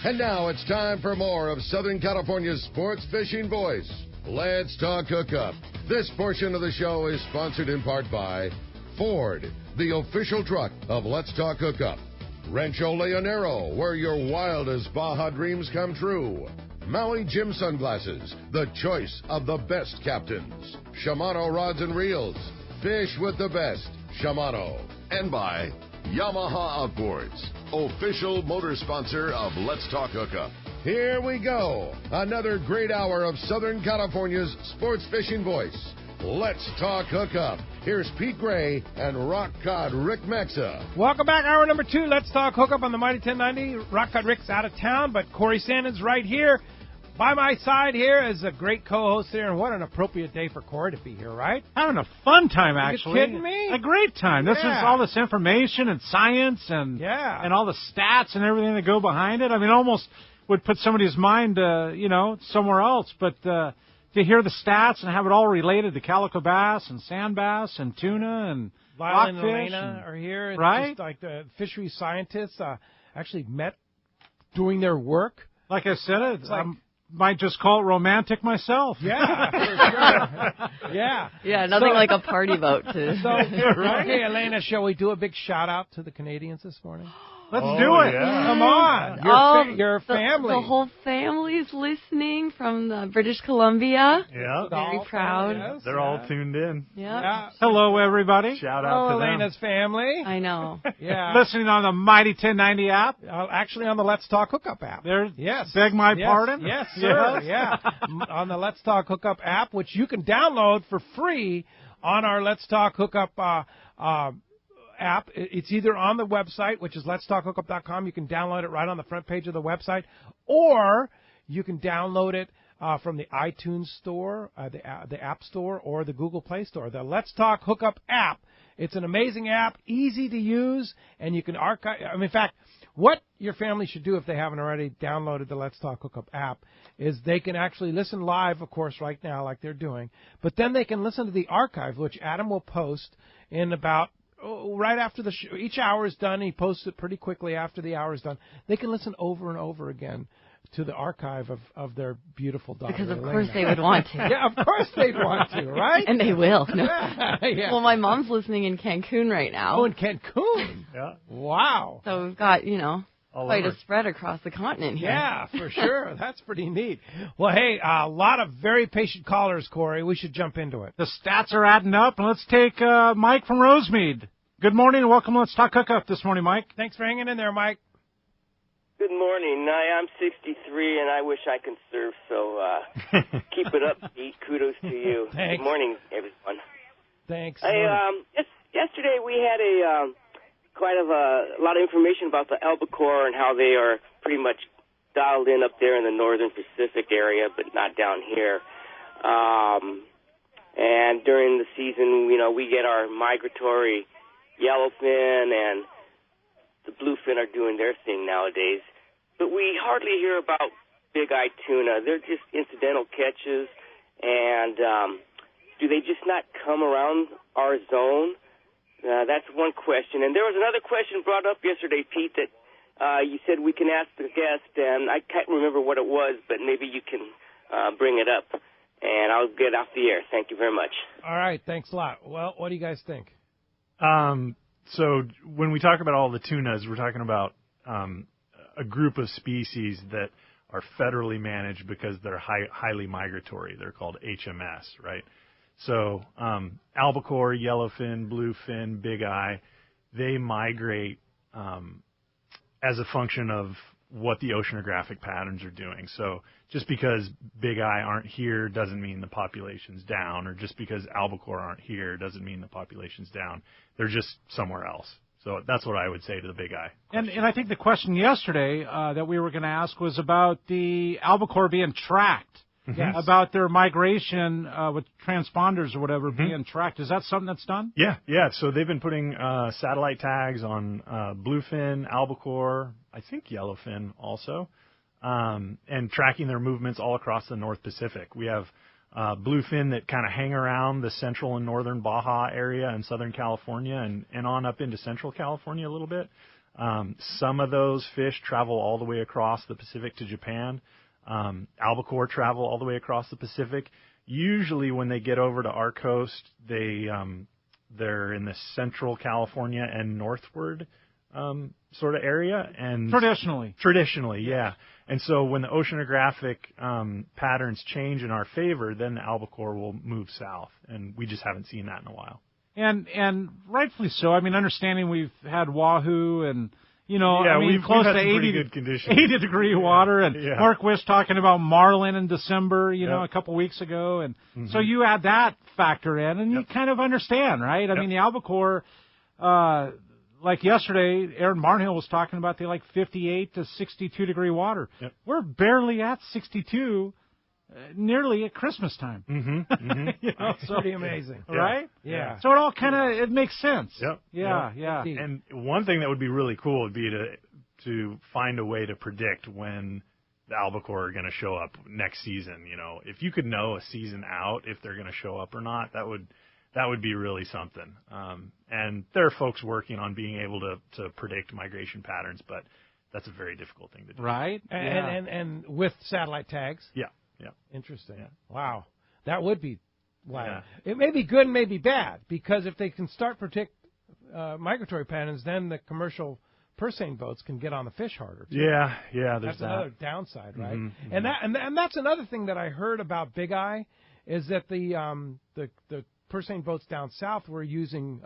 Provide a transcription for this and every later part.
And now it's time for more of Southern California's sports fishing voice. Let's talk hookup. This portion of the show is sponsored in part by Ford, the official truck of Let's Talk Hookup. Rancho Leonero, where your wildest Baja dreams come true. Maui Jim Sunglasses, the choice of the best captains. Shimano Rods and Reels, fish with the best. Shimano. And by Yamaha Outboards, official motor sponsor of Let's Talk Hookup. Here we go. Another great hour of Southern California's sports fishing voice. Let's Talk Hookup. Here's Pete Gray and Rock Cod Rick Mexa. Welcome back. Hour number 2. Let's Talk Hookup on the Mighty 1090. Rock Cod Rick's out of town, but Corey Sandon's right here. By my side here is a great co-host here, and what an appropriate day for Corey to be here, right? Having a fun time, actually. Are you kidding me? A great time. This is all this information and science and all the stats and everything that go behind it. I mean, almost would put somebody's mind, somewhere else. But to hear the stats and have it all related to calico bass and sand bass and tuna and Lyall and Elena are here. It's right? just like the fisheries scientists actually met doing their work. Like I said, it's like, might just call it romantic myself. Yeah, for sure. Yeah, nothing like a party boat to. So, okay, Elena, shall we do a big shout out to the Canadians this morning? Let's do it. Yeah. Come on. Your family. The whole family's listening from British Columbia. Yeah. Very proud. Yes, They're all tuned in. Yeah. Hello, everybody. Shout out to Elena's them. family. I know. Yeah. Listening on the Mighty 1090 app. Actually on the Let's Talk Hookup app. Yes. Beg my pardon? Yes, sir. Yeah. On the Let's Talk Hookup app, which you can download for free on our Let's Talk Hookup app. It's either on the website, which is letstalkhookup.com. You can download it right on the front page of the website, or you can download it from the iTunes store, the App Store, or the Google Play Store. The Let's Talk Hookup app. It's an amazing app, easy to use, and you can archive. In fact, what your family should do if they haven't already downloaded the Let's Talk Hookup app is they can actually listen live, of course, right now, like they're doing, but then they can listen to the archive, which Adam will post in about right after the show. Each hour is done. He posts it pretty quickly after the hour is done. They can listen over and over again to the archive of their beautiful daughter. Because of Elena. course they would want to. Yeah, of course they'd want to, right? And they will. No. Yeah. Well, my mom's listening in Cancun right now. Oh, in Cancun. Yeah. Wow. So we've got, All quite over. a spread across the continent here. Yeah, for sure. That's pretty neat. Well, hey, a lot of very patient callers, Corey. We should jump into it. The stats are adding up, and let's take Mike from Rosemead. Good morning and welcome to Let's Talk Hookup this morning, Mike. Thanks for hanging in there, Mike. Good morning. I'm 63, and I wish I could surf, so keep it up, Pete. Kudos to you. Thanks. Good morning, everyone. Thanks. Yesterday we had a lot of information about the albacore and how they are pretty much dialed in up there in the northern Pacific area, but not down here. And during the season, we get our migratory yellowfin and the bluefin are doing their thing nowadays. But we hardly hear about big-eye tuna. They're just incidental catches. And do they just not come around our zone? That's one question. And there was another question brought up yesterday, Pete, that you said we can ask the guest, and I can't remember what it was, but maybe you can bring it up, and I'll get off the air. Thank you very much. All right, thanks a lot. Well, what do you guys think? So when we talk about all the tunas, we're talking about a group of species that are federally managed because they're highly migratory. They're called HMS, right? So albacore, yellowfin, bluefin, big eye, they migrate as a function of what the oceanographic patterns are doing. So just because big eye aren't here doesn't mean the population's down, or just because albacore aren't here doesn't mean the population's down. They're just somewhere else. So that's what I would say to the big eye. And I think the question yesterday that we were going to ask was about the albacore being tracked, about their migration with transponders or whatever being tracked. Is that something that's done? Yeah. So they've been putting satellite tags on bluefin, albacore, I think yellowfin also, and tracking their movements all across the North Pacific. We have bluefin that kind of hang around the central and northern Baja area in Southern California and on up into Central California a little bit. Some of those fish travel all the way across the Pacific to Japan. Albacore travel all the way across the Pacific. Usually when they get over to our coast, they're in the central California and northward sort of area. And Traditionally, yeah. And so when the oceanographic patterns change in our favor, then the albacore will move south. And we just haven't seen that in a while. And rightfully so. I mean, understanding we've had wahoo and, you know, yeah, I mean, we've close had to some 80 good conditions. 80-degree water. And Mark Wish talking about marlin in December, you know, a couple weeks ago. And so you add that factor in, and you kind of understand, right? I mean, the albacore, like yesterday, Aaron Barnhill was talking about they like 58 to 62-degree water. Yep. We're barely at 62. Nearly at Christmas time. You know, it's pretty amazing. Right? Yeah. So it all kind of, it makes sense. Yep. Yeah. And one thing that would be really cool would be to find a way to predict when the albacore are going to show up next season. You know, if you could know a season out if they're going to show up or not, that would be really something. And there are folks working on being able to predict migration patterns, but that's a very difficult thing to do. Right? And with satellite tags. Yeah. Yeah. Interesting. Yeah. Wow. That would be Yeah. It may be good and may be bad, because if they can start predict migratory patterns, then the commercial purse seine boats can get on the fish harder, too. Yeah, there's that's that. another downside, right? Mm-hmm. And that's another thing that I heard about Big Eye, is that the purse seine boats down south were using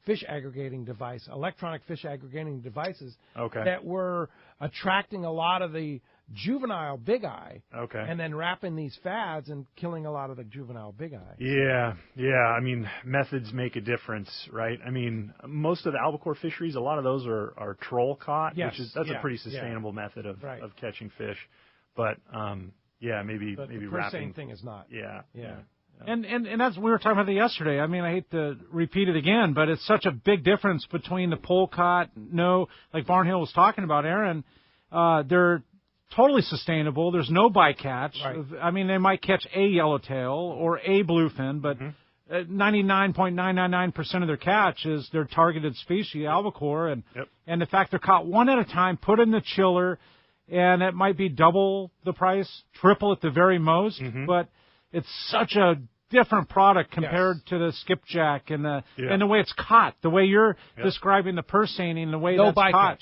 fish aggregating electronic fish aggregating devices that were attracting a lot of the juvenile big eye, and then wrapping these fads and killing a lot of the juvenile big eye. Yeah. I mean, methods make a difference, right? I mean, most of the albacore fisheries, a lot of those are troll caught, yes. that's a pretty sustainable method of catching fish. But maybe the wrapping thing is not. Yeah. And that's, we were talking about that yesterday. I mean, I hate to repeat it again, but it's such a big difference between the pole caught, like Barnhill was talking about, Aaron. They're totally sustainable. There's no bycatch. Right. I mean, they might catch a yellowtail or a bluefin, but 99.999% of their catch is their targeted species, albacore, and the fact they're caught one at a time, put in the chiller, and it might be double the price, triple at the very most, but it's such a different product compared to the skipjack and the way it's caught, the way you're describing the purse seining, the way that's caught.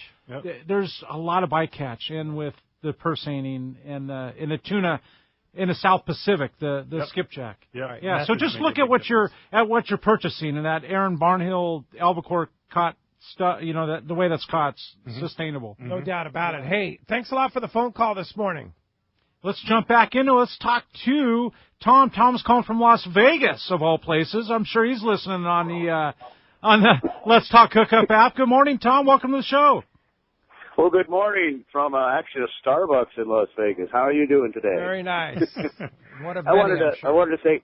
There's a lot of bycatch in with the purse seining and in the tuna in the South Pacific, the skipjack. Yeah. So just look at what you're purchasing, and that Aaron Barnhill albacore caught stuff. You know, the way that's caught, sustainable. No doubt about it. Hey, thanks a lot for the phone call this morning. Let's jump back into it. Let's talk to Tom. Tom's calling from Las Vegas, of all places. I'm sure he's listening on the Let's Talk Hookup app. Good morning, Tom. Welcome to the show. Well, good morning from actually a Starbucks in Las Vegas. How are you doing today? Very nice. What a I wanted to say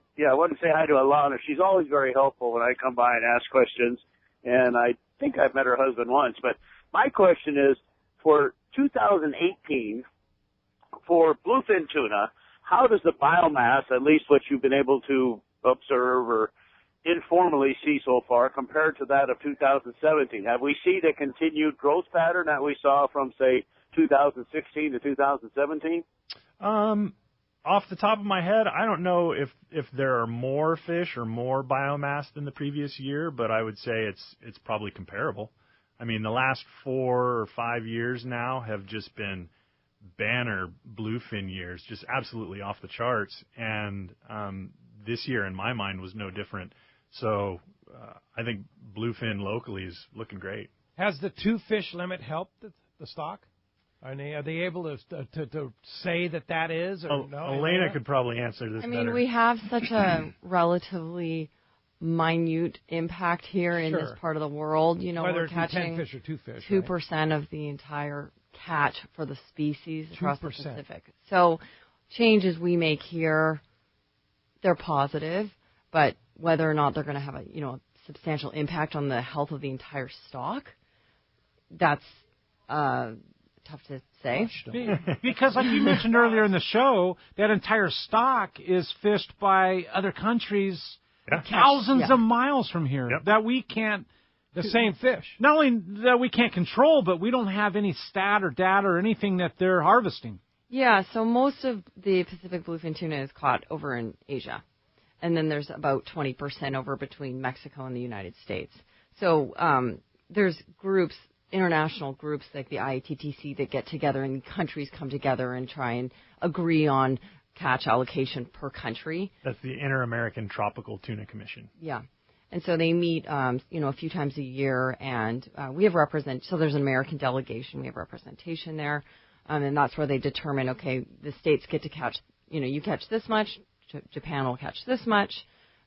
hi to Elena. She's always very helpful when I come by and ask questions, and I think I've met her husband once. But my question is, for 2018, for bluefin tuna, how does the biomass, at least what you've been able to observe or informally see so far, compared to that of 2017? Have we seen a continued growth pattern that we saw from, say, 2016 to 2017? Off the top of my head, I don't know if there are more fish or more biomass than the previous year, but I would say it's probably comparable. I mean, the last 4 or 5 years now have just been banner bluefin years, just absolutely off the charts, and this year, in my mind, was no different. So I think bluefin locally is looking great. Has the 2-fish limit helped the stock? Are they able to say that is? Or no? Elena could probably answer this better. We have such a relatively minute impact here in this part of the world. You know, whether we're catching 10 fish or 2 fish, 2% of the entire catch for the species across the Pacific. So changes we make here, they're positive, but whether or not they're going to have a substantial impact on the health of the entire stock, that's tough to say. Because, like you mentioned earlier in the show, that entire stock is fished by other countries thousands of miles from here that we can't The same fish. Not only that we can't control, but we don't have any stat or data or anything that they're harvesting. Yeah, so most of the Pacific bluefin tuna is caught over in Asia. And then there's about 20% over between Mexico and the United States. So there's groups, international groups like the IATTC that get together, and countries come together and try and agree on catch allocation per country. That's the Inter-American Tropical Tuna Commission. Yeah. And so they meet, a few times a year, and we have so there's an American delegation. We have representation there, and that's where they determine, okay, the states get to catch, you catch this much, Japan will catch this much.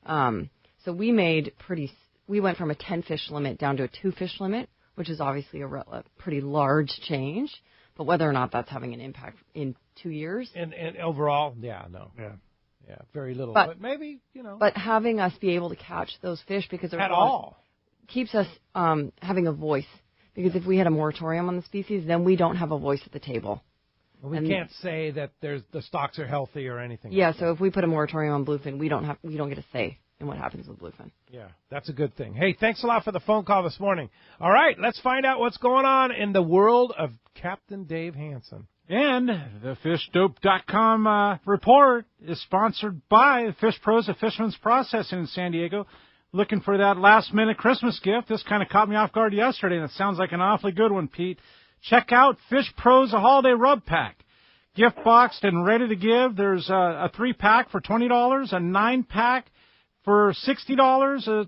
So we went from a 10-fish limit down to a 2-fish limit, which is obviously a pretty large change. But whether or not that's having an impact in 2 years. And overall, yeah, no. Yeah. Yeah, very little. But maybe, But having us be able to catch those fish because at all keeps us having a voice. Because if we had a moratorium on the species, then we don't have a voice at the table. We can't say that the stocks are healthy or anything. Yeah, so if we put a moratorium on bluefin, we don't get a say in what happens with bluefin. Yeah, that's a good thing. Hey, thanks a lot for the phone call this morning. All right, let's find out what's going on in the world of Captain Dave Hansen. And the FishDope.com report is sponsored by Fish Pros of Fisherman's Processing in San Diego. Looking for that last-minute Christmas gift. This kind of caught me off guard yesterday, and it sounds like an awfully good one, Pete. Check out Fish Pros, a holiday rub pack. Gift boxed and ready to give. There's a 3-pack for $20, a 9-pack for $60,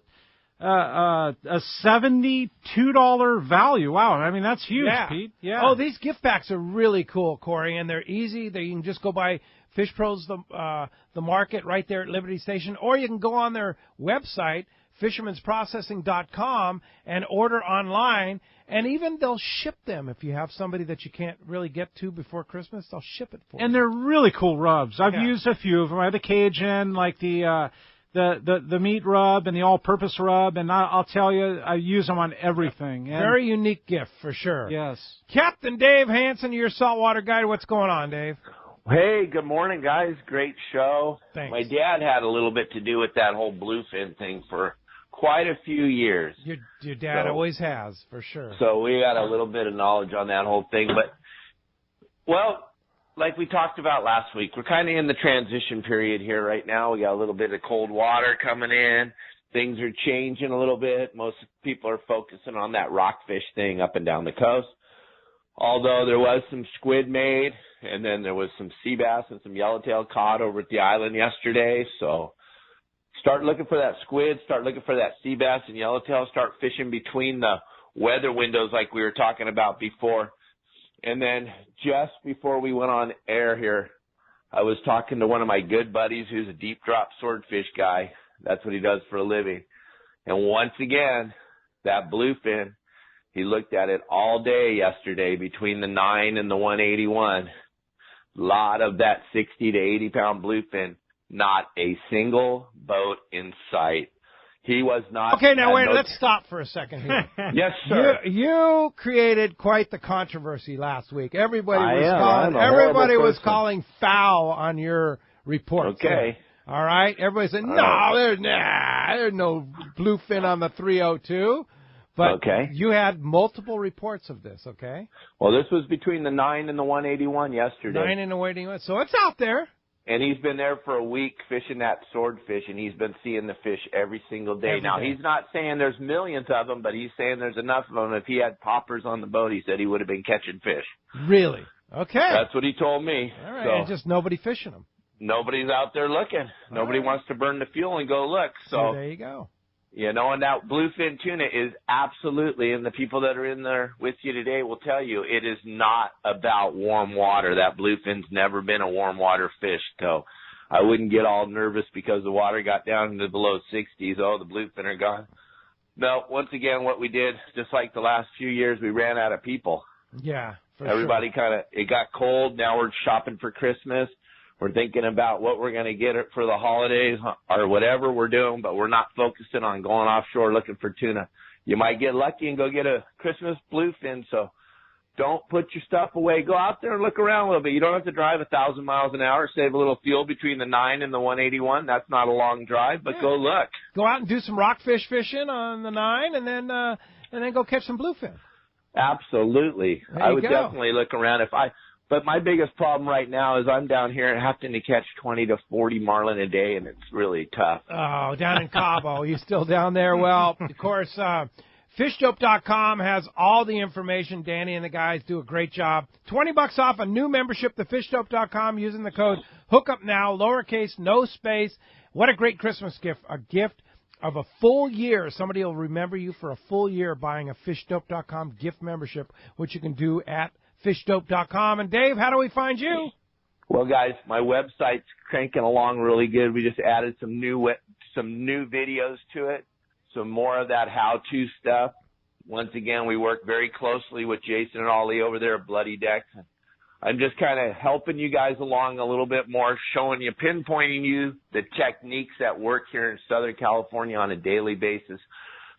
a $72 value. Wow, I mean, that's huge, Pete. Yeah. Oh, these gift packs are really cool, Corey, and they're easy. You can just go by Fish Pros, the market right there at Liberty Station, or you can go on their website, fishermansprocessing.com, and order online, and even they'll ship them. If you have somebody that you can't really get to before Christmas, they'll ship it for you. And they're really cool rubs. I've used a few of them. I have the Cajun, like the meat rub and the all-purpose rub, and I'll tell you, I use them on everything. And very unique gift, for sure. Yes. Captain Dave Hansen, your saltwater guide. What's going on, Dave? Hey, good morning, guys. Great show. Thanks. My dad had a little bit to do with that whole bluefin thing for quite a few years. Your dad always has, for sure. So we got a little bit of knowledge on that whole thing. But, well, like we talked about last week, we're kind of in the transition period here right now. We got a little bit of cold water coming in. Things are changing a little bit. Most people are focusing on that rockfish thing up and down the coast. Although there was some squid made, and then there was some sea bass and some yellowtail caught over at the island yesterday. So start looking for that squid, start looking for that sea bass and yellowtail, start fishing between the weather windows like we were talking about before. And then just before we went on air here, I was talking to one of my good buddies who's a deep drop swordfish guy. That's what he does for a living. And once again, that bluefin, he looked at it all day yesterday between the 9 and the 181. A lot of that 60 to 80 pound bluefin, not a single boat in sight. He was not. Okay, now wait, let's stop for a second here. Yes, sir. You created quite the controversy last week. Everybody was calling foul on your report. Okay. All right. Everybody said, there's no bluefin on the 302. But you had multiple reports of this, okay? Well, this was between the 9 and the 181 yesterday. 9 and the 181. So it's out there. And he's been there for a week fishing that swordfish, and he's been seeing the fish every single day. Now, he's not saying there's millions of them, but he's saying there's enough of them. If he had poppers on the boat, he said he would have been catching fish. Really? Okay. That's what he told me. All right, and just nobody fishing them. Nobody's out there looking. Nobody wants to burn the fuel and go look. So there you go. You know, and that bluefin tuna is absolutely, and the people that are in there with you today will tell you, it is not about warm water. That bluefin's never been a warm water fish, so I wouldn't get all nervous because the water got down into below 60s. Oh, the bluefin are gone. No, once again, what we did, just like the last few years, we ran out of people. Yeah, Everybody it got cold. Now we're shopping for Christmas. We're thinking about what we're going to get for the holidays or whatever we're doing, but we're not focusing on going offshore looking for tuna. You might get lucky and go get a Christmas bluefin, so don't put your stuff away. Go out there and look around a little bit. You don't have to drive 1,000 miles an hour. Save a little fuel between the 9 and the 181. That's not a long drive, but go look. Go out and do some rockfish fishing on the 9, and then go catch some bluefin. Absolutely. I would definitely look around but my biggest problem right now is I'm down here and having to catch 20 to 40 marlin a day, and it's really tough. Oh, down in Cabo. You still down there? Well, of course, fishdope.com has all the information. Danny and the guys do a great job. $20 off a new membership to fishdope.com using the code HOOKUPNOW, lowercase, no space. What a great Christmas gift. A gift of a full year. Somebody will remember you for a full year buying a fishdope.com gift membership, which you can do at fishdope.com. And Dave, how do we find you? Well, guys, my website's cranking along really good. We just added some new videos to it, some more of that how-to stuff. Once again, we work very closely with Jason and Ollie over there at Bloody Decks. I'm just kind of helping you guys along a little bit more, showing you, pinpointing you the techniques that work here in Southern California on a daily basis.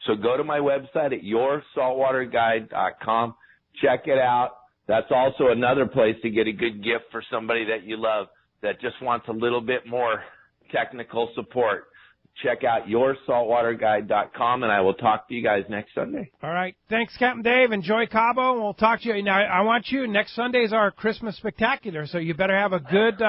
So go to my website at yoursaltwaterguide.com. Check it out. That's also another place to get a good gift for somebody that you love that just wants a little bit more technical support. Check out yoursaltwaterguide.com, and I will talk to you guys next Sunday. All right. Thanks, Captain Dave. Enjoy Cabo, and we'll talk to you. Now, I want you, next Sunday is our Christmas Spectacular, so you better have a good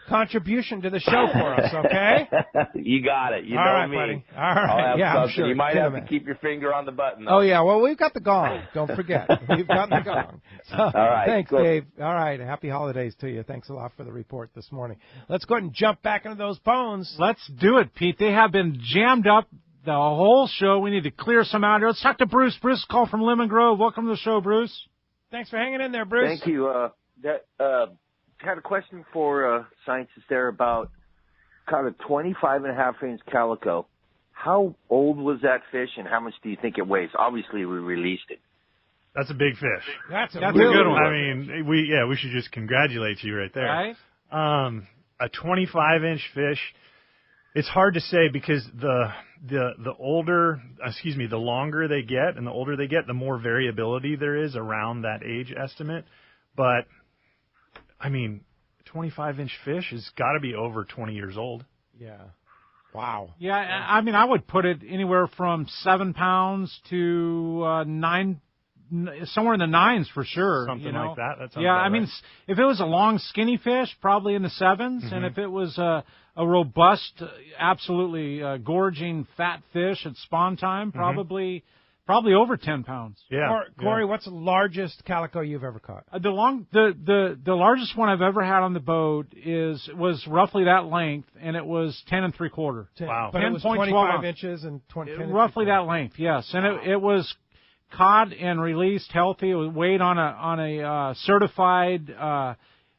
contribution to the show for us, okay? You got it. You All know right, me. Buddy. All right. I'll have I'm something. sure. You might have to keep your finger on the button, though. Oh, yeah. Well, we've got the gong. Don't forget. We've got the gong. So, all right. Thanks, cool. Dave. All right. Happy holidays to you. Thanks a lot for the report this morning. Let's go ahead and jump back into those phones. Let's do it, Pete. They have been jammed up the whole show. We need to clear some out here. Let's talk to Bruce. Bruce, call from Lemon Grove. Welcome to the show, Bruce. Thanks for hanging in there, Bruce. Thank you. Had a question for scientists there about caught a 25.5-inch calico. How old was that fish, and how much do you think it weighs? Obviously, we released it. That's a big fish. That's a good one. I mean, we should just congratulate you right there. Right? A 25-inch fish. It's hard to say because the longer they get and the older they get, the more variability there is around that age estimate. But I mean, 25-inch fish has got to be over 20 years old. Yeah. Wow. Yeah, I mean, I would put it anywhere from 7 pounds to 9, somewhere in the 9s for sure. Something like that. That sounds yeah, I right. mean, if it was a long, skinny fish, probably in the 7s, and if it was a robust, absolutely gorging fat fish at spawn time, probably over 10 pounds. Yeah. Corey, what's the largest calico you've ever caught? The largest one I've ever had on the boat was roughly that length, and it was 10 3/4. Wow. But it was 25 inches and 20. Roughly that length, yes. And it was caught and released healthy. It was weighed on a certified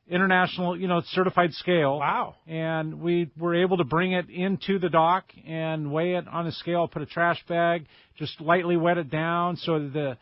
international, certified scale. Wow. And we were able to bring it into the dock and weigh it on a scale, put a trash bag, just lightly wet it down so the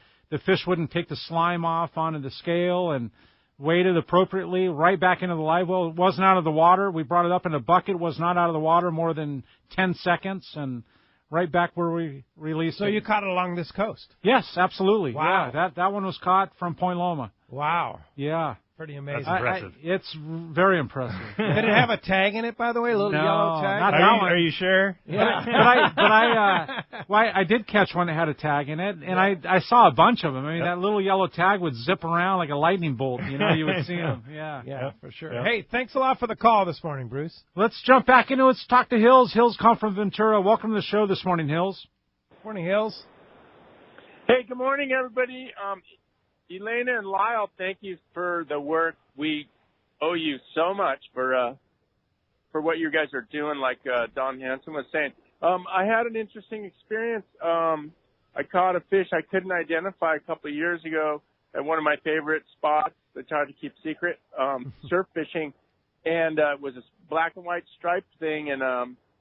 fish wouldn't take the slime off onto the scale, and weighed it appropriately right back into the live well. It wasn't out of the water. We brought it up in a bucket. It was not out of the water more than 10 seconds, and right back where we released it. So you caught it along this coast? Yes, absolutely. Wow. Yeah, that one was caught from Point Loma. Wow. Yeah. Pretty amazing. That's impressive. It's very impressive. Did it have a tag in it, by the way? A little yellow tag? Not Are you sure? Yeah. I did catch one that had a tag in it, and I saw a bunch of them. I mean, that little yellow tag would zip around like a lightning bolt. You would see them. Yeah. Yeah, for sure. Yep. Hey, thanks a lot for the call this morning, Bruce. Let's jump back into it. Let's talk to Hills. Hills come from Ventura. Welcome to the show this morning, Hills. Morning, Hills. Hey, good morning, everybody. Elena and Lyall, thank you for the work. We owe you so much for what you guys are doing, like Don Hansen was saying. I had an interesting experience. I caught a fish I couldn't identify a couple of years ago at one of my favorite spots that I tried to keep secret, surf fishing, and it was a black and white striped thing. And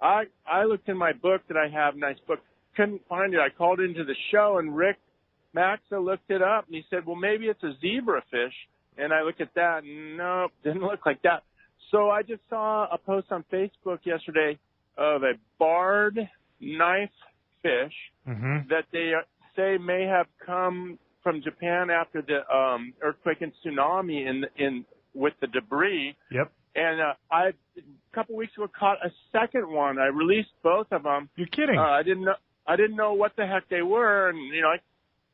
I looked in my book that I have, nice book, couldn't find it. I called into the show, and Rick Maxa looked it up, and he said, well, maybe it's a zebra fish. And I looked at that, and nope, didn't look like that. So I just saw a post on Facebook yesterday of a barred knife fish that they say may have come from Japan after the earthquake and tsunami in with the debris. Yep. And I a couple weeks ago caught a second one. I released both of them. You're kidding? I didn't know what the heck they were, and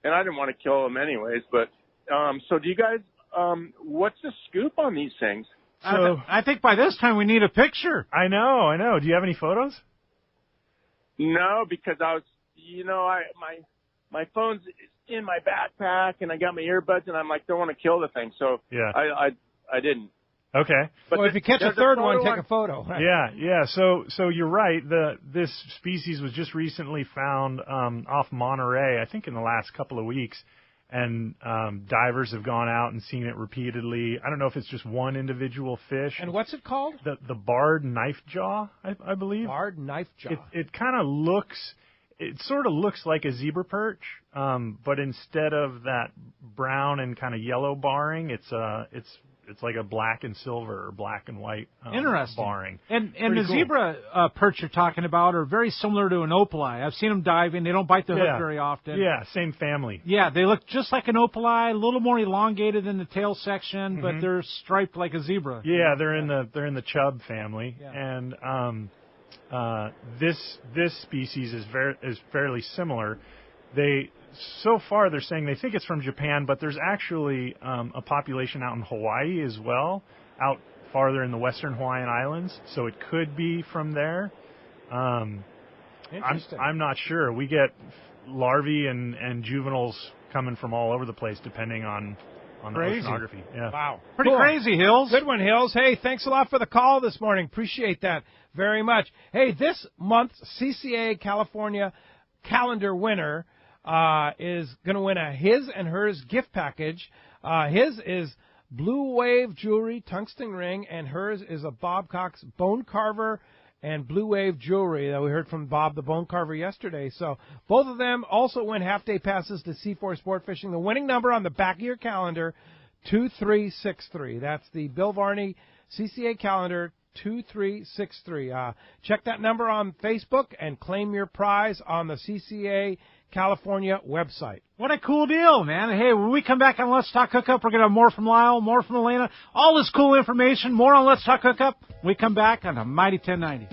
and I didn't want to kill them anyways. But so do you guys? What's the scoop on these things? So I think by this time we need a picture. I know. Do you have any photos? No, because I was, my phone's in my backpack and I got my earbuds and I'm like, don't want to kill the thing, so yeah. I didn't. Okay. But if you catch a third one, take a photo. Yeah. So you're right. This species was just recently found off Monterey, I think in the last couple of weeks, and divers have gone out and seen it repeatedly. I don't know if it's just one individual fish. And what's it called? The barred knife jaw, I believe. Barred knife jaw. It kind of looks. It sort of looks like a zebra perch, but instead of that brown and kind of yellow barring, it's like a black and silver or black and white Interesting. barring. And Pretty the cool. zebra perch you're talking about are very similar to an opali. I've seen them diving. They don't bite the hook very often. Yeah, same family. Yeah, they look just like an opali, a little more elongated in the tail section, but they're striped like a zebra. Yeah, they're in the chub family, Yeah. and this species is fairly similar. So far, they're saying they think it's from Japan, but there's actually a population out in Hawaii as well, out farther in the western Hawaiian Islands, so it could be from there. Interesting. I'm not sure. We get larvae and juveniles coming from all over the place, depending on the oceanography. Yeah. Wow. Pretty crazy, Hills. Good one, Hills. Hey, thanks a lot for the call this morning. Appreciate that very much. Hey, this month's CCA California calendar winner is going to win a his and hers gift package. His is Blue Wave Jewelry Tungsten Ring, and hers is a Bob Cox Bone Carver and Blue Wave Jewelry that we heard from Bob the Bone Carver yesterday. So both of them also win half-day passes to C4 Sport Fishing. The winning number on the back of your calendar, 2363. That's the Bill Varney CCA calendar, 2363. Check that number on Facebook and claim your prize on the CCA California website. What a cool deal, man. Hey, when we come back on Let's Talk Hookup, we're going to have more from Lyall, more from Elena, all this cool information, more on Let's Talk Hookup. We come back on a Mighty 1090.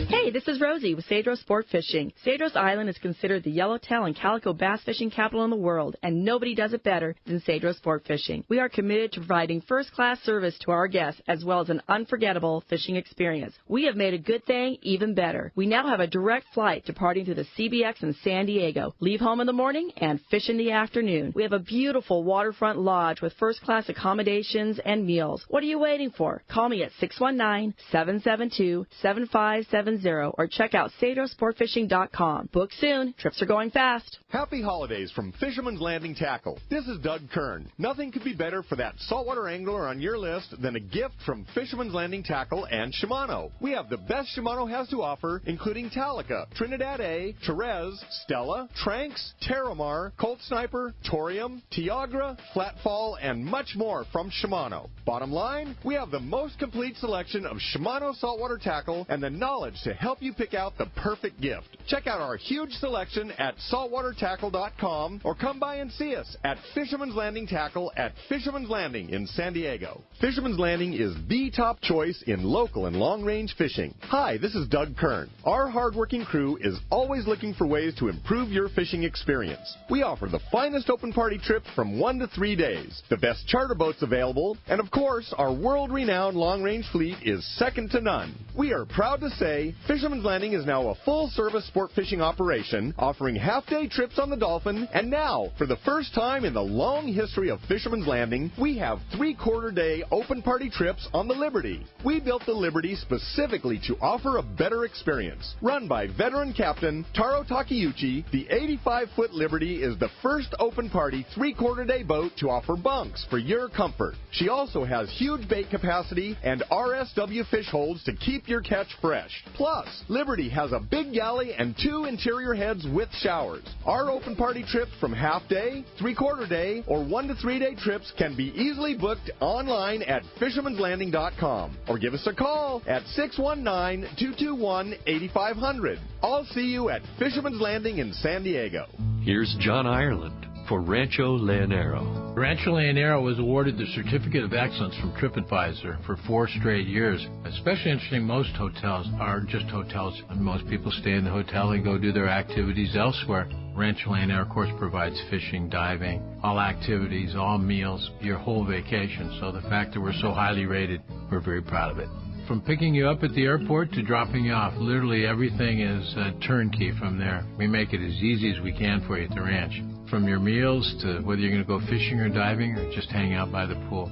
Hey, this is Rosie with Cedros Sport Fishing. Cedros Island is considered the yellowtail and calico bass fishing capital in the world, and nobody does it better than Cedros Sport Fishing. We are committed to providing first-class service to our guests, as well as an unforgettable fishing experience. We have made a good thing even better. We now have a direct flight departing to the CBX in San Diego. Leave home in the morning and fish in the afternoon. We have a beautiful waterfront lodge with first-class accommodations and meals. What are you waiting for? Call me at 619-772-7570 or check out CedrosSportFishing.com. Book soon. Trips are going fast. Happy holidays from Fisherman's Landing Tackle. This is Doug Kern. Nothing could be better for that saltwater angler on your list than a gift from Fisherman's Landing Tackle and Shimano. We have the best Shimano has to offer, including Talica, Trinidad A, Therese, Stella, Tranks, Terramar, Colt Sniper, Torium, Tiagra, Flatfall, and much more from Shimano. Bottom line, we have the most complete selection of Shimano saltwater tackle and the knowledge to help you pick out the perfect gift. Check out our huge selection at saltwatertackle.com or come by and see us at Fisherman's Landing Tackle at Fisherman's Landing in San Diego. Fisherman's Landing is the top choice in local and long-range fishing. Hi, this is Doug Kern. Our hardworking crew is always looking for ways to improve your fishing experience. We offer the finest open party trips from 1 to 3 days, the best charter boats available, and of course, our world-renowned long-range fleet is second to none. We are proud to say Fisherman's Landing is now a full-service sport fishing operation, offering half-day trips on the Dolphin, and now, for the first time in the long history of Fisherman's Landing, we have 3/4-day open party trips on the Liberty. We built the Liberty specifically to offer a better experience. Run by veteran captain Taro Takeuchi, the 85-foot Liberty is the first open party 3/4-day boat to offer bunks for your comfort. She also has huge bait capacity and RSW fish holds to keep your catch fresh. Plus, Liberty has a big galley and 2 interior heads with showers. Our open party trips from half-day, 3/4-day, or 1 to 3 day trips can be easily booked online at fishermanslanding.com or give us a call at 619-221-8500. I'll see you at Fisherman's Landing in San Diego. Here's John Ireland. for Rancho Leonero. Rancho Leonero was awarded the Certificate of Excellence from TripAdvisor for 4 straight years. Especially interesting, most hotels are just hotels, and most people stay in the hotel and go do their activities elsewhere. Rancho Leonero, of course, provides fishing, diving, all activities, all meals, your whole vacation. So the fact that we're so highly rated, we're very proud of it. From picking you up at the airport to dropping you off, literally everything is turnkey from there. We make it as easy as we can for you at the ranch. From your meals to whether you're going to go fishing or diving or just hang out by the pool.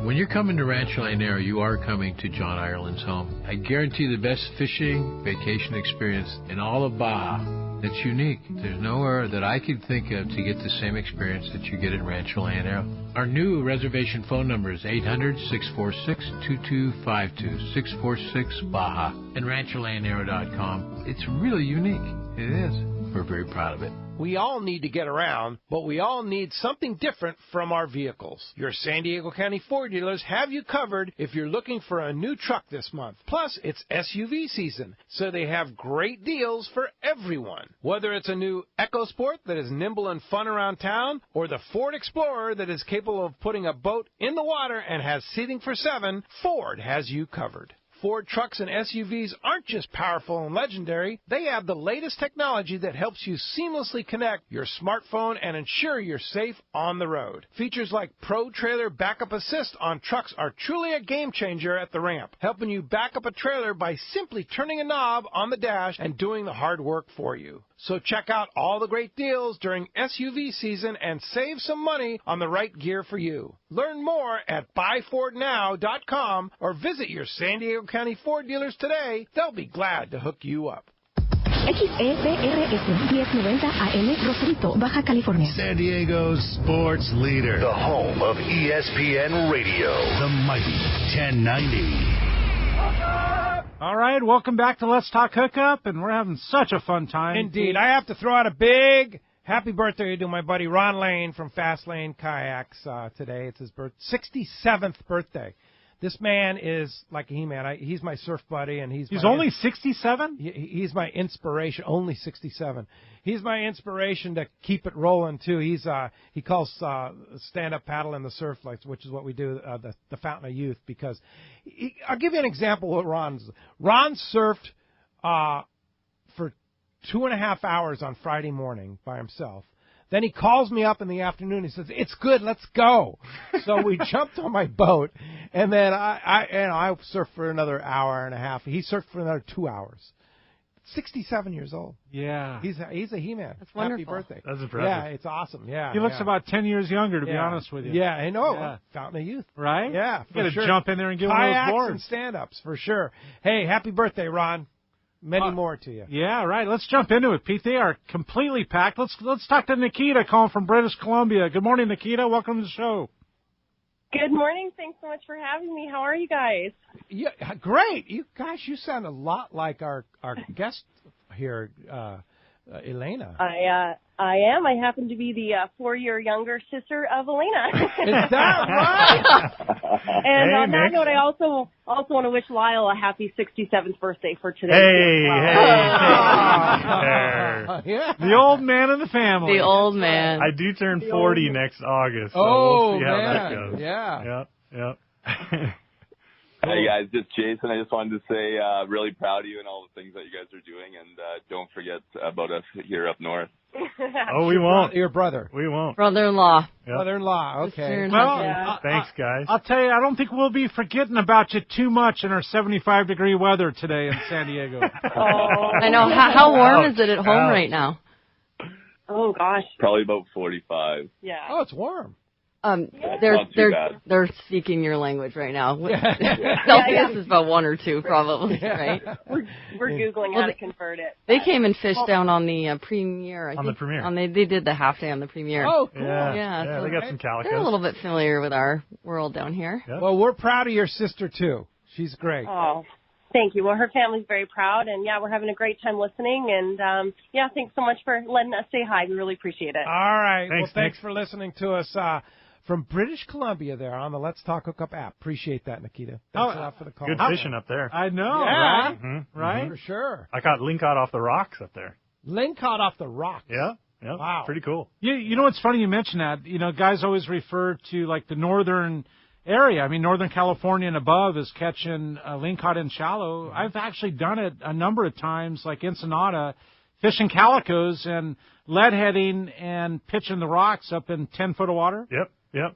When you're coming to Rancho Leonero, you are coming to John Ireland's home. I guarantee the best fishing vacation experience in all of Baja. It's unique. There's nowhere that I could think of to get the same experience that you get at Rancho Leonero. Our new reservation phone number is 800-646-2252, 646-BAJA, and RanchoLeonero.com. It's really unique. It is. We're very proud of it. We all need to get around, but we all need something different from our vehicles. Your San Diego County Ford dealers have you covered if you're looking for a new truck this month. Plus, it's SUV season, so they have great deals for everyone. Whether it's a new EcoSport that is nimble and fun around town, or the Ford Explorer that is capable of putting a boat in the water and has seating for 7, Ford has you covered. Ford trucks and SUVs aren't just powerful and legendary. They have the latest technology that helps you seamlessly connect your smartphone and ensure you're safe on the road. Features like Pro Trailer Backup Assist on trucks are truly a game changer at the ramp, helping you back up a trailer by simply turning a knob on the dash and doing the hard work for you. So check out all the great deals during SUV season and save some money on the right gear for you. Learn more at buyfordnow.com or visit your San Diego County Ford dealers today. They'll be glad to hook you up. XEBRS 1090 AM Rosarito, Baja California. San Diego's sports leader. The home of ESPN Radio. The mighty 1090. All right, welcome back to Let's Talk Hookup, and we're having such a fun time. Indeed. I have to throw out a big happy birthday to my buddy Ron Lane from Fast Lane Kayaks today. It's his 67th birthday. This man is like a He-Man. He's my surf buddy, and he's only 67? He's my inspiration. Only 67. He's my inspiration to keep it rolling too. He calls stand-up paddle in the surf, which is what we do, the Fountain of Youth. Because I'll give you an example of Ron's. Ron surfed for 2.5 hours on Friday morning by himself. Then he calls me up in the afternoon. He says, "It's good, let's go." So we jumped on my boat, and then I surfed for another hour and a half. He surfed for another 2 hours. 67 years old. Yeah. He's a He-Man. That's wonderful. Happy birthday. That's impressive. Yeah, it's awesome. Yeah. He looks about 10 years younger, to be honest with you. Yeah, I know. Yeah. Fountain of Youth. Right? Yeah, You got to sure. jump in there and get one of Kayaks those boards. and stand-ups, for sure. Hey, happy birthday, Ron. Many more to you. Yeah, right. Let's jump into it, Pete. They are completely packed. Let's talk to Nikita calling from British Columbia. Good morning, Nikita. Welcome to the show. Good morning. Thanks so much for having me. How are you guys? Yeah, great. You sound a lot like our guest here, Elena. I am. I happen to be the 4-year younger sister of Elena. Is that right? And on that note, I also want to wish Lyall a happy 67th birthday for today. Yeah. The old man of the family. The old man. I do turn 40 next August, so we'll see how that goes. Yeah. Yep. Hey guys, just Jason. I just wanted to say really proud of you and all the things that you guys are doing, and don't forget about us here up north. Oh, we won't. Your brother. We won't. Brother-in-law. Yep. Brother-in-law, okay. Well, thanks, guys. I'll tell you, I don't think we'll be forgetting about you too much in our 75-degree weather today in San Diego. I know. How warm is it at home right now? Oh, gosh. Probably about 45. Yeah. Oh, it's warm. They're speaking your language right now. Celsius is about 1 or 2, probably, right? We're Googling how to convert it. They came and fished down on the Premier. The Premier. They did the half day on the Premier. Oh, cool. Yeah, so they got some calicos. They're a little bit familiar with our world down here. Yep. Well, we're proud of your sister, too. She's great. Oh, thank you. Well, her family's very proud, and, we're having a great time listening. And, thanks so much for letting us say hi. We really appreciate it. All right. Thanks for listening to us from British Columbia there on the Let's Talk Hookup app. Appreciate that, Nikita. Thanks a lot for the call. Good fishing up there. I know, Yeah. right? Mm-hmm. Right? For sure. I caught lingcod off the rocks up there. Lingcod off the rocks. Yeah. Yep. Wow. Pretty cool. You know what's funny you mentioned that? You know, guys always refer to like the northern area. I mean, Northern California and above is catching lingcod in shallow. Mm-hmm. I've actually done it a number of times, like Ensenada, fishing calicos and lead heading and pitching the rocks up in 10 foot of water. Yep.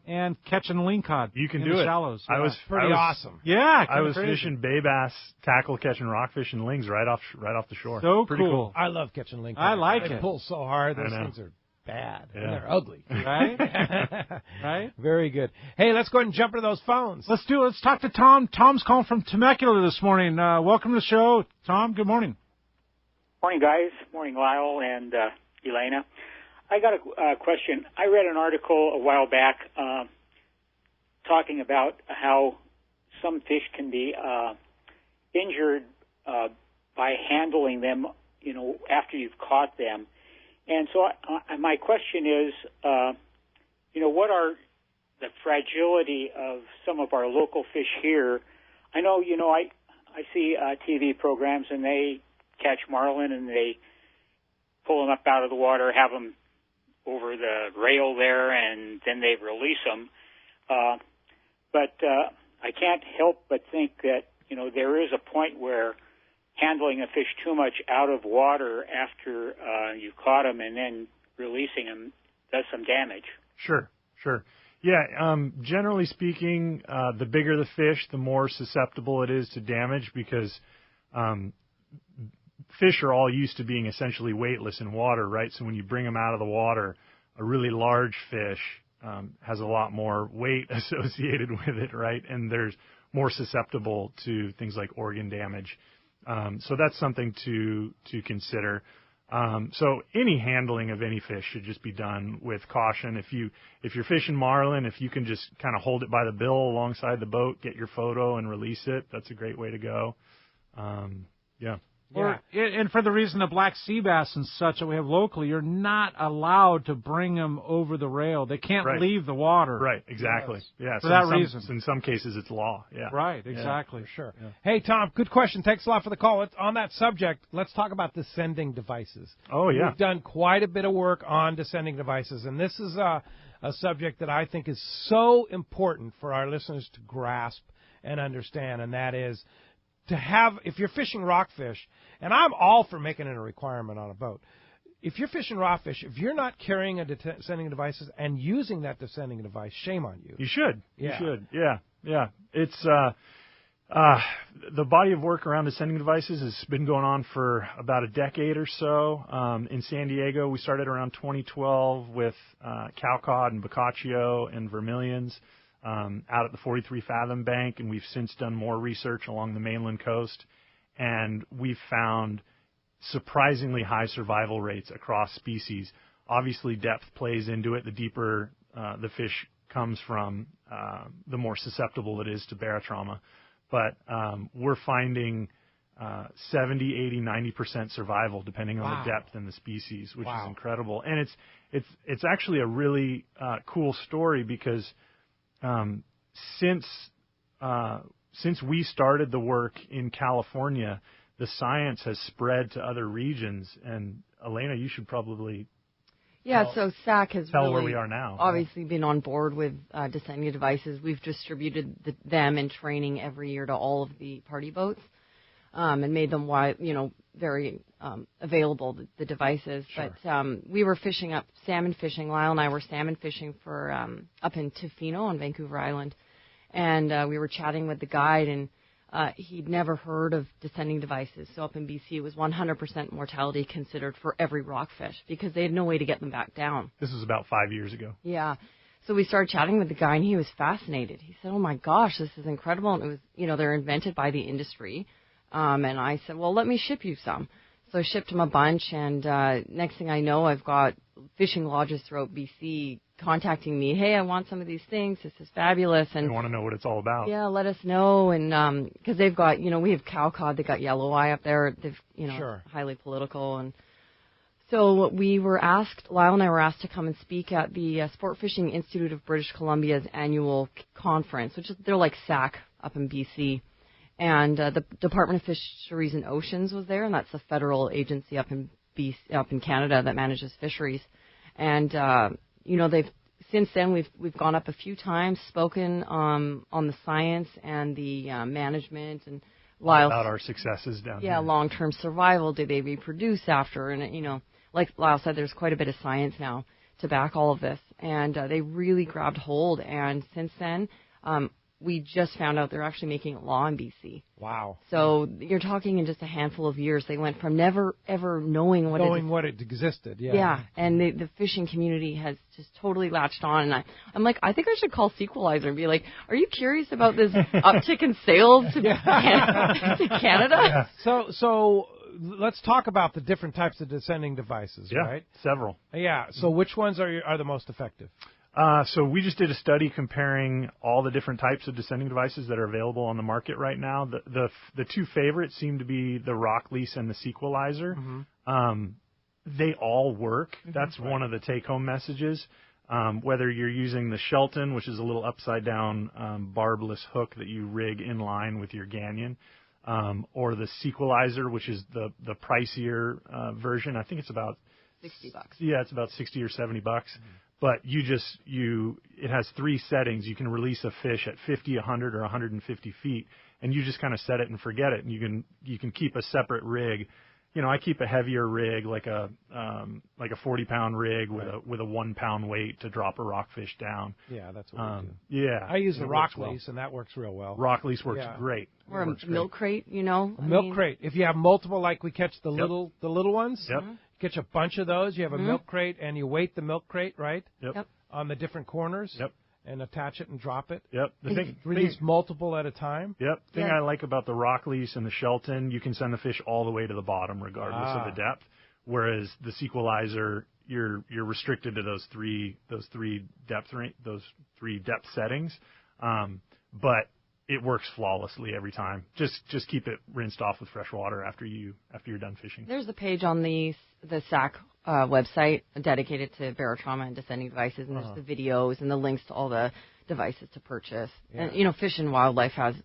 And catching lingcod. You can in do the it. shallows. I was pretty awesome. Yeah, I was crazy. fishing bay bass, tackle catching rockfish and lings right off the shore. So pretty cool. I love catching lingcod. I like They it. pull so hard. Those I know. things are bad. Yeah. And they're ugly. Right? Right? Very good. Hey, let's go ahead and jump into those phones. Let's do it. Let's talk to Tom. Tom's calling from Temecula this morning. Welcome to the show, Tom. Good morning. Morning, guys. Morning, Lyall and Elena. I got a question. I read an article a while back talking about how some fish can be injured by handling them, you know, after you've caught them. And so my question is, you know, what are the fragility of some of our local fish here? I know, you know, I see TV programs and they catch marlin and they pull them up out of the water, have them over the rail there, and then they release them. But I can't help but think that, you know, there is a point where handling a fish too much out of water after you caught them and then releasing them does some damage. Sure. Yeah, generally speaking, the bigger the fish, the more susceptible it is to damage because fish are all used to being essentially weightless in water, right? So when you bring them out of the water, a really large fish has a lot more weight associated with it, right? And there's more susceptible to things like organ damage. So that's something to consider. So any handling of any fish should just be done with caution. If you're fishing marlin, if you can just kind of hold it by the bill alongside the boat, get your photo and release it, that's a great way to go. Yeah. And for the reason of black sea bass and such that we have locally, you're not allowed to bring them over the rail. They can't leave the water. Right, exactly. Yes. Yeah, for that reason. In some cases, it's law. Yeah. Right, exactly. For sure. Yeah. Hey, Tom, good question. Thanks a lot for the call. On that subject, let's talk about descending devices. Oh, yeah. We've done quite a bit of work on descending devices, and this is a subject that I think is so important for our listeners to grasp and understand, and that is to have, if you're fishing rockfish, and I'm all for making it a requirement on a boat, if you're fishing rockfish, if you're not carrying a descending device and using that descending device, shame on you. You should. Yeah. You should. Yeah. It's the body of work around descending devices has been going on for about a decade or so. In San Diego, we started around 2012 with cowcod and boccaccio and vermilions out at the 43 Fathom Bank, and we've since done more research along the mainland coast, and we've found surprisingly high survival rates across species. Obviously, depth plays into it. The deeper the fish comes from, the more susceptible it is to barotrauma. But we're finding 70, 80, 90% survival depending on the depth and the species, which is incredible. And it's actually a really cool story because since we started the work in California, the science has spread to other regions. And Elena, you should probably so SAC has tell really where we are now. Obviously been on board with descending devices. We've distributed them in training every year to all of the party boats and made them very available, the devices. Sure. But we were salmon fishing. Lyall and I were salmon fishing for up in Tofino on Vancouver Island. And we were chatting with the guide, and he'd never heard of descending devices. So up in BC, it was 100% mortality considered for every rockfish because they had no way to get them back down. This was about 5 years ago. Yeah. So we started chatting with the guy, and he was fascinated. He said, "Oh, my gosh, this is incredible." And it was, they're invented by the industry. And I said, "Well, let me ship you some." So I shipped him a bunch, and next thing I know, I've got fishing lodges throughout BC contacting me. "Hey, I want some of these things. This is fabulous." And I want to know what it's all about. Yeah, let us know. And because they've got, we have cowcod. They got yellow eye up there. They've, Sure. highly political. And so Lyall and I were asked to come and speak at the Sport Fishing Institute of British Columbia's annual conference, which is, they're like SAC up in BC. And the Department of Fisheries and Oceans was there, and that's the federal agency up in up in Canada that manages fisheries, and since then we've gone up a few times, spoken on the science and the management and Lyall, about our successes down here. Yeah, long-term survival. Do they reproduce after? And like Lyall said, there's quite a bit of science now to back all of this, and they really grabbed hold. And since then, we just found out they're actually making it law in BC. Wow! So you're talking in just a handful of years, they went from never ever knowing what it existed. Yeah. Yeah, and the fishing community has just totally latched on. And I'm like, I think I should call Sequelizer and be like, are you curious about this uptick in sales to Canada? Yeah. So let's talk about the different types of descending devices, right? Several. Yeah. So which ones are the most effective? So we just did a study comparing all the different types of descending devices that are available on the market right now. The two favorites seem to be the rock lease and the Sequelizer. Mm-hmm. They all work. That's one of the take-home messages. Whether you're using the Shelton, which is a little upside-down barbless hook that you rig in line with your Ganyan, or the Sequelizer, which is the pricier version. I think it's about $60. Yeah, it's about $60 or $70. Mm-hmm. But it has 3 settings. You can release a fish at 50, 100, or 150 feet, and you just kind of set it and forget it. And you can keep a separate rig. I keep a heavier rig, like a 40-pound rig with a 1-pound weight to drop a rockfish down. Yeah, that's what we do. Yeah, I use the rock lease, and that works real well. Rock lease works great. Or a milk crate, A milk crate. If you have multiple, like we catch the little ones. Yep. Catch a bunch of those. You have a milk crate, and you weight the milk crate, right? Yep. On the different corners. Yep. And attach it and drop it. Yep. Release multiple at a time. Yep. The thing I like about the rock lease and the Shelton, you can send the fish all the way to the bottom regardless of the depth. Whereas the Sequelizer, you're restricted to those three depth settings. But it works flawlessly every time. Just keep it rinsed off with fresh water after you're done fishing. There's a page on the SAC website dedicated to barotrauma and descending devices, and there's the videos and the links to all the devices to purchase. Yeah. And Fish and Wildlife has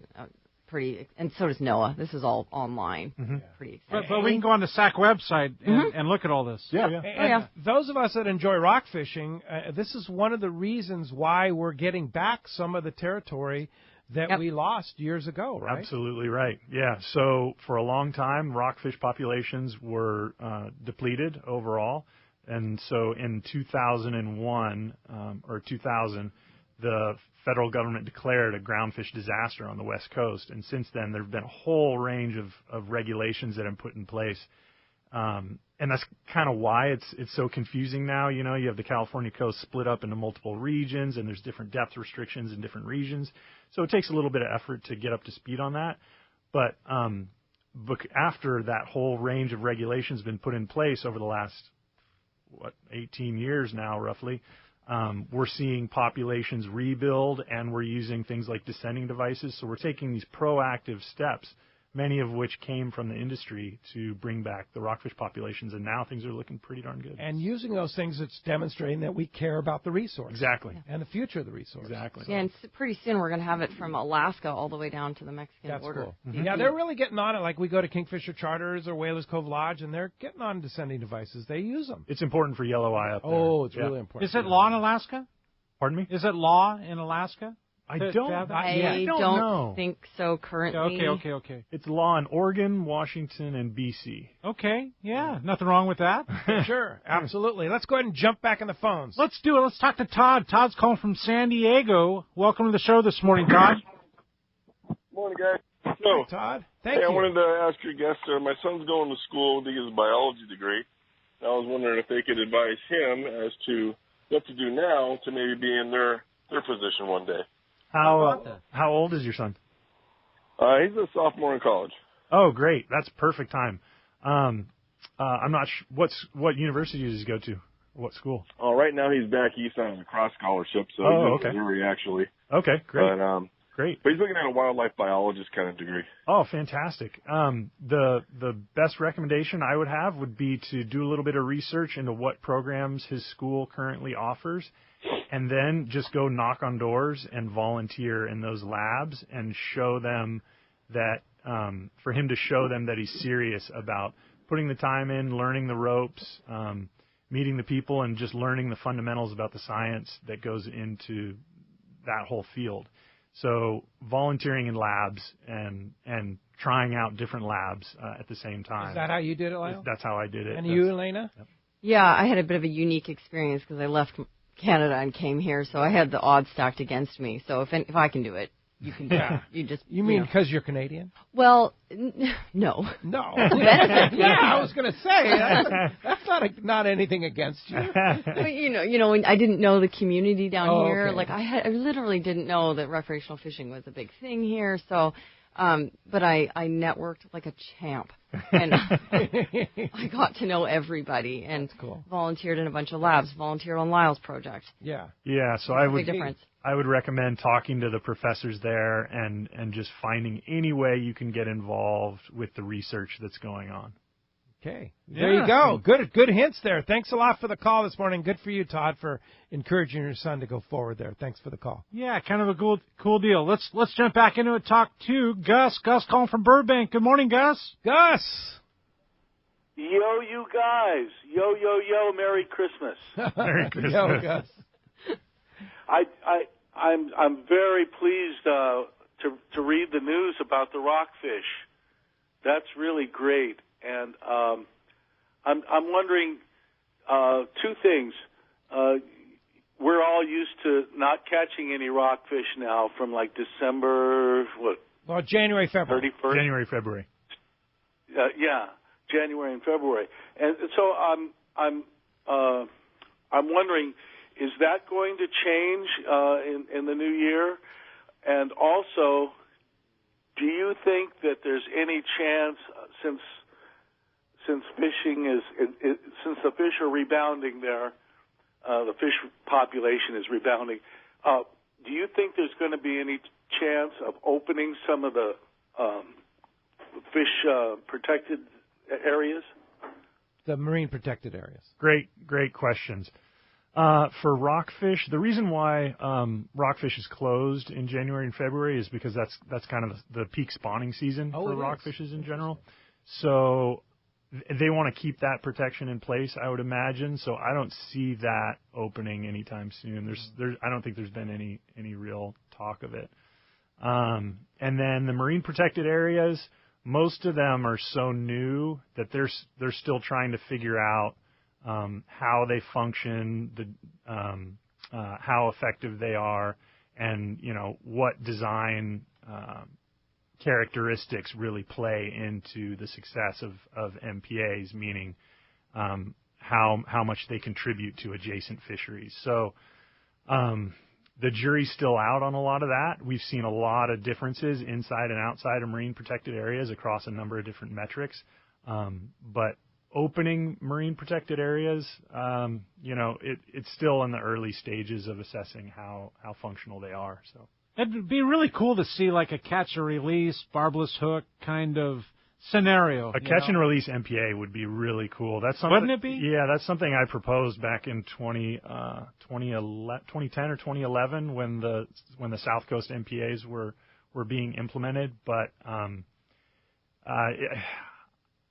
and so does NOAA. This is all online. Mm-hmm. Pretty exciting. But we can go on the SAC website and look at all this. And those of us that enjoy rock fishing, this is one of the reasons why we're getting back some of the territory that we lost years ago, right? Absolutely right. Yeah. So for a long time, rockfish populations were depleted overall. And so in 2001 or 2000, the federal government declared a groundfish disaster on the West Coast. And since then, there have been a whole range of regulations that have been put in place. And that's kind of why it's so confusing now. You have the California coast split up into multiple regions, and there's different depth restrictions in different regions. So it takes a little bit of effort to get up to speed on that. But after that whole range of regulations has been put in place over the last, 18 years now, roughly, we're seeing populations rebuild, and we're using things like descending devices. So we're taking these proactive steps, many of which came from the industry, to bring back the rockfish populations, and now things are looking pretty darn good. And using those things, it's demonstrating that we care about the resource. Exactly. And the future of the resource. Exactly. Yeah, and pretty soon we're going to have it from Alaska all the way down to the Mexican border. Cool. Mm-hmm. Yeah, they're really getting on it. Like we go to Kingfisher Charters or Whalers Cove Lodge, and they're getting on descending devices. They use them. It's important for yellow eye up there. Oh, it's really important. Is it law in Alaska? Pardon me? Is it law in Alaska? I don't don't think so currently. Okay. It's law in Oregon, Washington, and BC. Okay, yeah, nothing wrong with that. Sure, absolutely. Let's go ahead and jump back in the phones. Let's do it. Let's talk to Todd. Todd's calling from San Diego. Welcome to the show this morning, Todd. Morning, guys. Hey, Todd. Thank you. I wanted to ask your guest, my son's going to school to get his biology degree. I was wondering if they could advise him as to what to do now to maybe be in their position one day. How old is your son? He's a sophomore in college. Oh, great. That's perfect time. I'm not sure. What university does he go to? What school? Right now he's back east on a lacrosse scholarship, so he's in Missouri, actually. Okay, great. But, great. But he's looking at a wildlife biologist kind of degree. Oh, fantastic. The best recommendation I would have would be to do a little bit of research into what programs his school currently offers, and then just go knock on doors and volunteer in those labs and show them that, for him to show them that he's serious about putting the time in, learning the ropes, meeting the people, and just learning the fundamentals about the science that goes into that whole field. So volunteering in labs and trying out different labs at the same time. Is that how you did it, Lyall? That's how I did it. And you, Elena? Yep. Yeah, I had a bit of a unique experience because I left Canada and came here, so I had the odds stacked against me. So if I can do it, you can do it. You mean because you're Canadian? Well, no. No. Benefit. Yeah, I was going to say that's not anything against you. But, you know, when I didn't know the community down here. Okay. Like I literally didn't know that recreational fishing was a big thing here. So, but I networked like a champ, and I got to know everybody and volunteered in a bunch of labs. Volunteered on Lyall's project. Yeah. Yeah. So I would recommend talking to the professors there and just finding any way you can get involved with the research that's going on. Okay. There you go. Good hints there. Thanks a lot for the call this morning. Good for you, Todd, for encouraging your son to go forward there. Thanks for the call. Yeah, kind of a cool deal. Let's jump back into it. Talk to Gus. Gus calling from Burbank. Good morning, Gus. Gus. Yo, you guys. Yo, yo, yo. Merry Christmas. Merry Christmas. Yo, Gus. I'm very pleased to read the news about the rockfish. That's really great, and I'm wondering two things. We're all used to not catching any rockfish now from like December Well, January, February. 31st. January, February. Yeah, January and February, and so I'm wondering. Is that going to change in the new year? And also, do you think that there's any chance, since fishing since the fish are rebounding there, the fish population is rebounding, do you think there's going to be any chance of opening some of the fish protected areas? The marine protected areas. Great questions. For rockfish, the reason why rockfish is closed in January and February is because that's kind of the peak spawning season for rockfishes in general. So they want to keep that protection in place, I would imagine. So I don't see that opening anytime soon. I don't think there's been any real talk of it. And then the marine protected areas, most of them are so new that they're still trying to figure out how they function, how effective they are, and what design characteristics really play into the success of MPAs, meaning how much they contribute to adjacent fisheries. So the jury's still out on a lot of that. We've seen a lot of differences inside and outside of marine protected areas across a number of different metrics, but opening marine protected areas, it's still in the early stages of assessing how functional they are. So it'd be really cool to see like a catch and release, barbless hook kind of scenario. A catch and release MPA would be really cool. That's something. Wouldn't it be? Yeah, that's something I proposed back in 2010 or 2011 when the South Coast MPAs were being implemented, but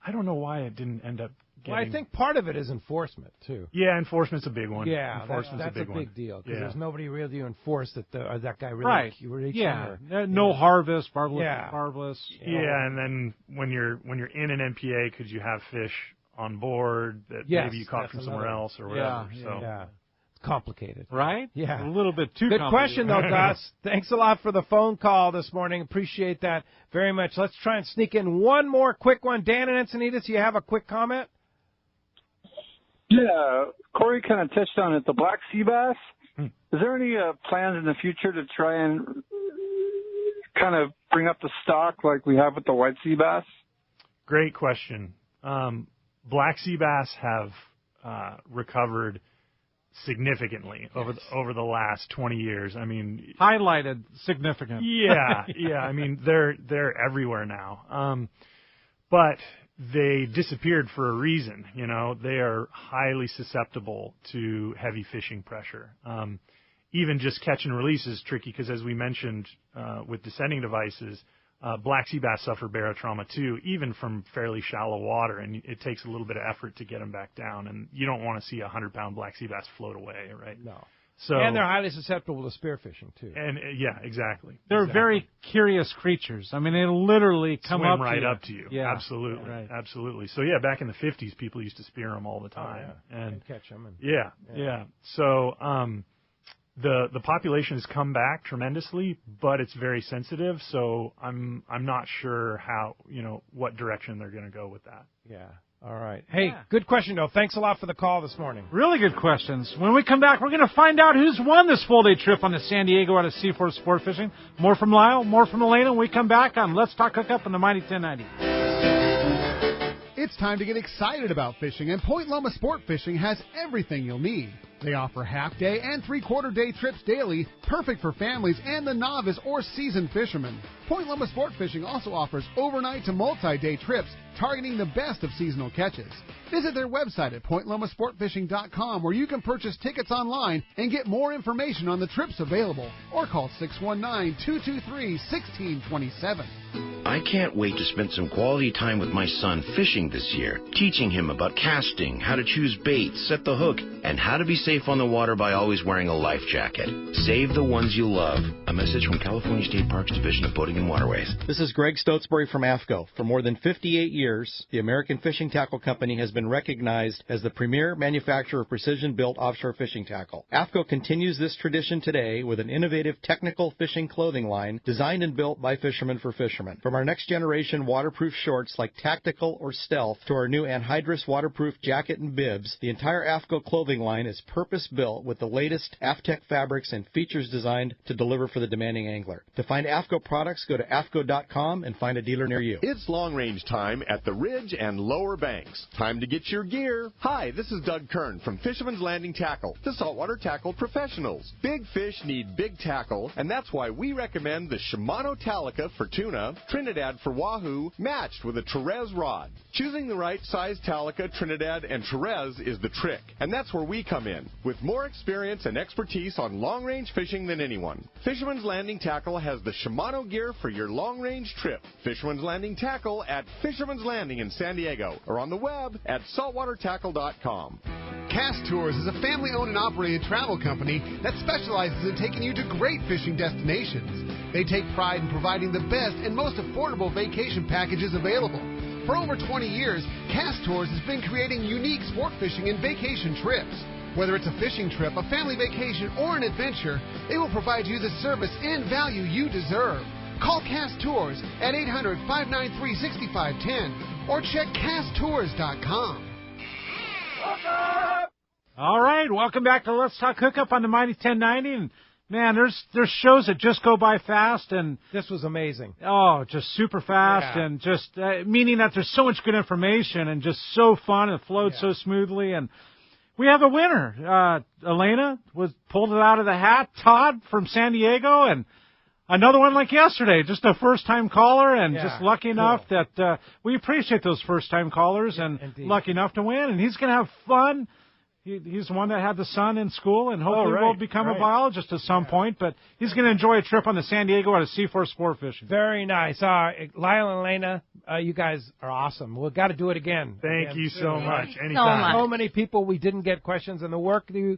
I don't know why it didn't end up getting... Well, I think part of it is enforcement, too. Yeah, enforcement's a big one. Yeah, enforcement's that's a big deal, because there's nobody really to enforce that that guy really... Right. No harvest, barbless. Yeah, and then when you're in an MPA, could you have fish on board that maybe you caught from somewhere else or whatever? Yeah. Complicated. Right? Yeah. A little bit too Good complicated. question, though, Gus. Thanks a lot for the phone call this morning. Appreciate that very much. Let's try and sneak in one more quick one. Dan and Encinitas, you have a quick comment? Yeah, Corey kind of touched on it. The black sea bass, is there any plans in the future to try and kind of bring up the stock like we have with the white sea bass? Great question. Black sea bass have recovered significantly over the last 20 years. I mean, highlighted significant. Yeah. I mean, they're everywhere now. But they disappeared for a reason. They are highly susceptible to heavy fishing pressure. Even just catch and release is tricky because, as we mentioned, with descending devices, Black sea bass suffer barotrauma too, even from fairly shallow water, and it takes a little bit of effort to get them back down. And you don't want to see a 100-pound black sea bass float away, right? No. So, and they're highly susceptible to spearfishing too. And yeah, exactly. They're very curious creatures. I mean, they literally come swim up right to you. up to you. Yeah. Absolutely, right. Absolutely. So yeah, back in the 50s, people used to spear them all the time, and catch them. And, yeah. So the population has come back tremendously, but it's very sensitive. So I'm not sure how what direction they're going to go with that. Yeah. All right. Hey, good question, though. Thanks a lot for the call this morning. Really good questions. When we come back, we're going to find out who's won this full-day trip on the San Diego out of Seaforth Sport Fishing. More from Lyall, more from Elena when we come back on Let's Talk Hookup on the Mighty 1090. It's time to get excited about fishing, and Point Loma Sport Fishing has everything you'll need. They offer half-day and three-quarter-day trips daily, perfect for families and the novice or seasoned fishermen. Point Loma Sport Fishing also offers overnight to multi-day trips, targeting the best of seasonal catches. Visit their website at pointlomasportfishing.com, where you can purchase tickets online and get more information on the trips available, or call 619-223-1627. I can't wait to spend some quality time with my son fishing this year, teaching him about casting, how to choose bait, set the hook, and how to be safe on the water by always wearing a life jacket. Save the ones you love. A message from California State Parks Division of Boating and Waterways. This is Greg Stotesbury from AFCO. For more than 58 years, the American Fishing Tackle Company has been recognized as the premier manufacturer of precision-built offshore fishing tackle. AFCO continues this tradition today with an innovative technical fishing clothing line designed and built by fishermen for fishermen. From our next generation waterproof shorts like Tactical or Stealth to our new anhydrous waterproof jacket and bibs, the entire AFCO clothing line is purpose-built with the latest AFTEC fabrics and features designed to deliver for the demanding angler. To find AFCO products, go to AFCO.com and find a dealer near you. It's long-range time at the Ridge and Lower Banks. Time to get your gear. Hi, this is Doug Kern from Fisherman's Landing Tackle, the saltwater tackle professionals. Big fish need big tackle, and that's why we recommend the Shimano Talica for tuna, Trinidad for wahoo, matched with a Therese rod. Choosing the right size Talica, Trinidad, and Therese is the trick, and that's where we come in, with more experience and expertise on long-range fishing than anyone. Fisherman's Landing Tackle has the Shimano gear for your long-range trip. Fisherman's Landing Tackle at Fisherman's Landing in San Diego, or on the web at saltwatertackle.com. Cast Tours is a family-owned and operated travel company that specializes in taking you to great fishing destinations. They take pride in providing the best and most affordable vacation packages available. For over 20 years, Cast Tours has been creating unique sport fishing and vacation trips. Whether it's a fishing trip, a family vacation, or an adventure, they will provide you the service and value you deserve. Call Cast Tours at 800-593-6510 or check casttours.com. All right, welcome back to Let's Talk Hookup on the Mighty 1090. And man, there's shows that just go by fast, and this was amazing. Oh, just super fast, and just meaning that there's so much good information and just so fun and it flowed so smoothly. And we have a winner. Elena pulled it out of the hat. Todd from San Diego, and another one like yesterday, just a first-time caller, and just lucky enough that we appreciate those first-time callers and lucky enough to win. And he's going to have fun. He's the one that had the son in school, and hopefully will become a biologist at some point. But he's going to enjoy a trip on the San Diego out of Seaforth Sport Fishing. Very nice. Lyall and Elena, you guys are awesome. We've got to do it again. Thank you so much. Anytime. So many people we didn't get questions, and the work you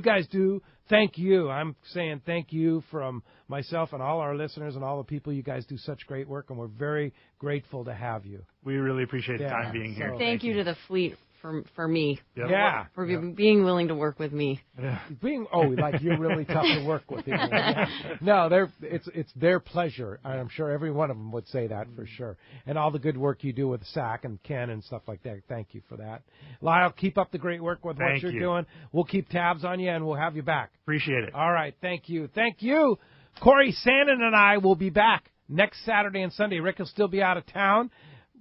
guys do, thank you. I'm saying thank you from myself and all our listeners and all the people. You guys do such great work, and we're very grateful to have you. We really appreciate the time being here. Thank you to the fleet. For me. Yep. Yeah. For being willing to work with me. Yeah. Like you're really tough to work with. No, it's their pleasure. I'm sure every one of them would say that for sure. And all the good work you do with SAC and Ken and stuff like that. Thank you for that. Lyall, keep up the great work with what you're doing. We'll keep tabs on you, and we'll have you back. Appreciate it. All right. Thank you. Thank you. Corey Sandin and I will be back next Saturday and Sunday. Rick will still be out of town.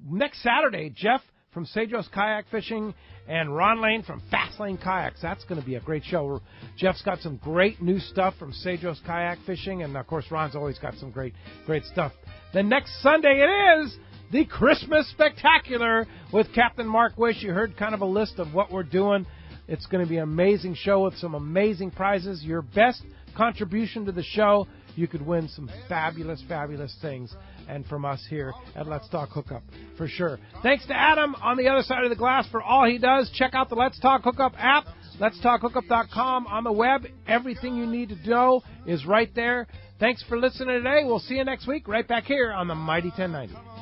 Next Saturday, Jeff from Cedros Kayak Fishing and Ron Lane from Fast Lane Kayaks. That's going to be a great show. Jeff's got some great new stuff from Cedros Kayak Fishing, and, of course, Ron's always got some great stuff. The next Sunday it is the Christmas Spectacular with Captain Mark Wish. You heard kind of a list of what we're doing It's going to be an amazing show with some amazing prizes. Your best contribution to the show, you could win some fabulous, fabulous things. And from us here at Let's Talk Hookup, for sure. Thanks to Adam on the other side of the glass for all he does. Check out the Let's Talk Hookup app, letstalkhookup.com on the web. Everything you need to know is right there. Thanks for listening today. We'll see you next week right back here on the Mighty 1090.